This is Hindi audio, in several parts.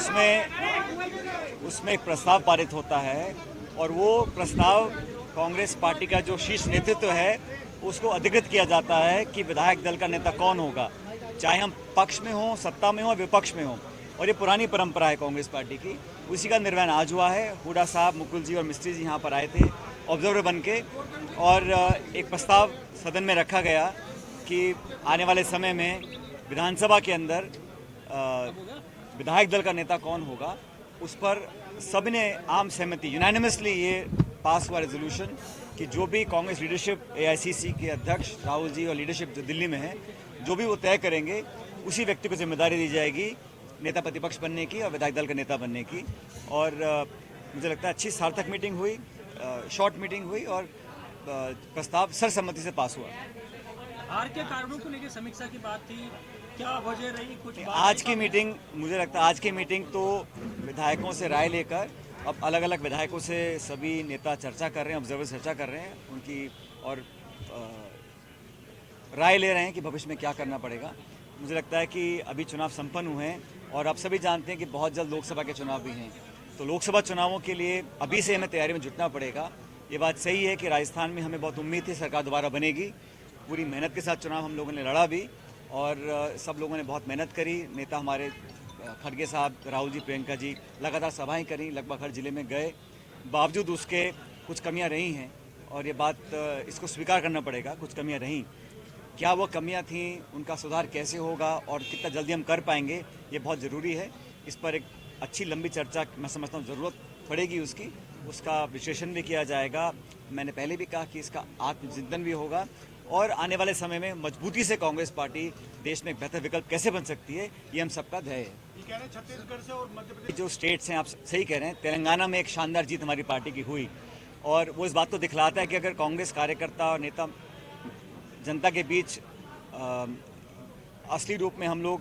उसमें एक प्रस्ताव पारित होता है और वो प्रस्ताव कांग्रेस पार्टी का जो शीर्ष नेतृत्व है उसको अधिकृत किया जाता है कि विधायक दल का नेता कौन होगा, चाहे हम पक्ष में हों, सत्ता में हों, विपक्ष में हों। और ये पुरानी परंपरा है कांग्रेस पार्टी की। उसी का निर्वहन आज हुआ है। हुड्डा साहब, मुकुल जी और मिस्त्री जी यहाँ पर आए थे ऑब्जर्वर बन के, और एक प्रस्ताव सदन में रखा गया कि आने वाले समय में विधानसभा के अंदर विधायक दल का नेता कौन होगा, उस पर सबने आम सहमति यूनानिमसली ये पास हुआ रेजोल्यूशन कि जो भी कांग्रेस लीडरशिप, एआईसीसी के अध्यक्ष राहुल जी और लीडरशिप जो दिल्ली में है, जो भी वो तय करेंगे उसी व्यक्ति को जिम्मेदारी दी जाएगी नेता प्रतिपक्ष बनने की और विधायक दल का नेता बनने की। और मुझे लगता है अच्छी सार्थक मीटिंग हुई, शॉर्ट मीटिंग हुई और प्रस्ताव सर्वसम्मति से पास हुआ। हार के कारणों को लेकर समीक्षा की बात थी, क्या वजह रही कुछ बात? आज की मीटिंग, मुझे लगता है आज की मीटिंग तो विधायकों से राय लेकर, अब अलग अलग विधायकों से सभी नेता चर्चा कर रहे हैं, ऑब्जर्वर चर्चा कर रहे हैं उनकी, और राय ले रहे हैं कि भविष्य में क्या करना पड़ेगा। मुझे लगता है कि अभी चुनाव संपन्न हुए हैं और आप सभी जानते हैं कि बहुत जल्द लोकसभा के चुनाव भी हैं, तो लोकसभा चुनावों के लिए अभी से हमें तैयारी में जुटना पड़ेगा। ये बात सही है कि राजस्थान में हमें बहुत उम्मीद थी सरकार दोबारा बनेगी, पूरी मेहनत के साथ चुनाव हम लोगों ने लड़ा भी और सब लोगों ने बहुत मेहनत करी। नेता हमारे खड़गे साहब, राहुल जी, प्रियंका जी लगातार सभाएं करी, लगभग हर जिले में गए, बावजूद उसके कुछ कमियां रही हैं और ये बात इसको स्वीकार करना पड़ेगा, कुछ कमियां रहीं। क्या वो कमियां थीं, उनका सुधार कैसे होगा और कितना जल्दी हम कर पाएंगे, ये बहुत ज़रूरी है। इस पर एक अच्छी लंबी चर्चा मैं समझता हूँ ज़रूरत पड़ेगी उसका विश्लेषण भी किया जाएगा। मैंने पहले भी कहा कि इसका आत्मचिंतन भी होगा और आने वाले समय में मजबूती से कांग्रेस पार्टी देश में एक बेहतर विकल्प कैसे बन सकती है, ये हम सबका ध्येय है। कह रहे हैं छत्तीसगढ़ से और मध्य प्रदेश जो स्टेट्स हैं, आप सही कह रहे हैं, तेलंगाना में एक शानदार जीत हमारी पार्टी की हुई और वो इस बात को दिखलाता है कि अगर कांग्रेस कार्यकर्ता और नेता जनता के बीच असली रूप में हम लोग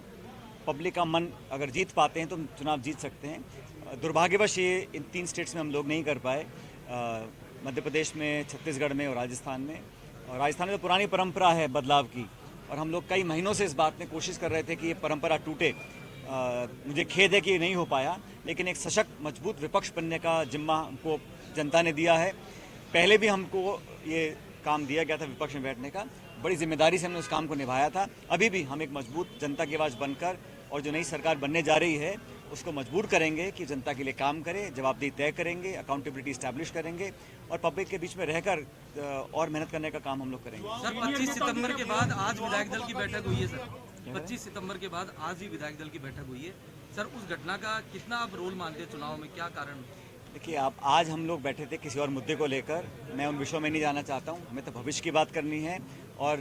पब्लिक का मन अगर जीत पाते हैं तो हम चुनाव जीत सकते हैं। दुर्भाग्यवश ये इन 3 स्टेट्स में हम लोग नहीं कर पाए, मध्य प्रदेश में, छत्तीसगढ़ में और राजस्थान में। और राजस्थान में तो पुरानी परंपरा है बदलाव की और हम लोग कई महीनों से इस बात में कोशिश कर रहे थे कि ये परंपरा टूटे। मुझे खेद है कि ये नहीं हो पाया, लेकिन एक सशक्त मजबूत विपक्ष बनने का जिम्मा हमको जनता ने दिया है। पहले भी हमको ये काम दिया गया था विपक्ष में बैठने का, बड़ी जिम्मेदारी से हमने उस काम को निभाया था। अभी भी हम एक मजबूत जनता की आवाज़ बनकर और जो नई सरकार बनने जा रही है उसको मजबूर करेंगे कि जनता के लिए काम करे, जवाबदेही तय करेंगे, अकाउंटेबिलिटी इस्टेब्लिश करेंगे और पब्लिक के बीच में रहकर और मेहनत करने का काम हम लोग करेंगे। सर 25 सितंबर के बाद आज विधायक दल की बैठक हुई है सर, 25 सितंबर के बाद आज ही विधायक दल की बैठक हुई है सर, उस घटना का कितना आप रोल मानते हैं चुनाव में, क्या कारण? देखिए, आप आज हम लोग बैठे थे किसी और मुद्दे को लेकर, मैं उन विषयों में नहीं जाना चाहता हूँ, हमें तो भविष्य की बात करनी है और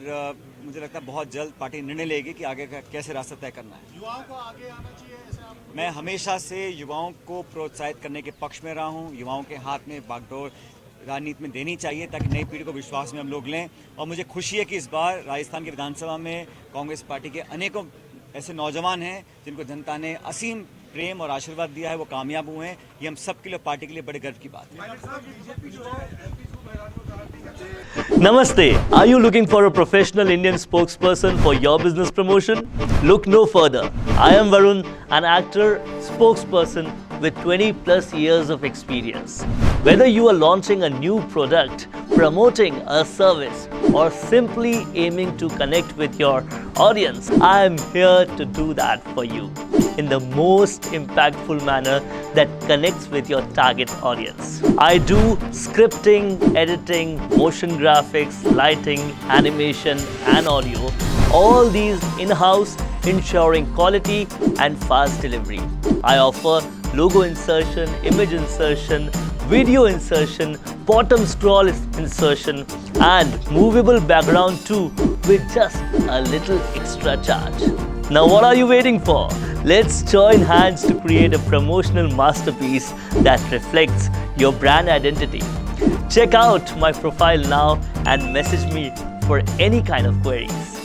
मुझे लगता है बहुत जल्द पार्टी निर्णय लेगी कि आगे का कैसे रास्ता तय करना है। युवाओं को आगे आना चाहिए ऐसे आप? मैं हमेशा से युवाओं को प्रोत्साहित करने के पक्ष में रहा हूँ। युवाओं के हाथ में बागडोर राजनीति में देनी चाहिए ताकि नई पीढ़ी को विश्वास में हम लोग लें और मुझे खुशी है कि इस बार राजस्थान की विधानसभा में कांग्रेस पार्टी के अनेकों ऐसे नौजवान हैं जिनको जनता ने असीम प्रेम और आशीर्वाद दिया है, वो कामयाब हुए हैं। ये हम सब के लिए, पार्टी के लिए बड़े गर्व की बात है। Namaste. Are you looking for a professional Indian spokesperson for your business promotion? Look no further. I am Varun, an actor, spokesperson with 20 plus years of experience. Whether you are launching a new product, promoting a service, or simply aiming to connect with your audience, I am here to do that for you in the most impactful manner that connects with your target audience. I do scripting, editing, motion graphics, lighting, animation and audio, all these in-house, ensuring quality and fast delivery. I offer logo insertion, image insertion, video insertion, bottom scroll insertion and movable background too with just a little extra charge. Now what are you waiting for? Let's join hands to create a promotional masterpiece that reflects your brand identity. Check out my profile now and message me for any kind of queries.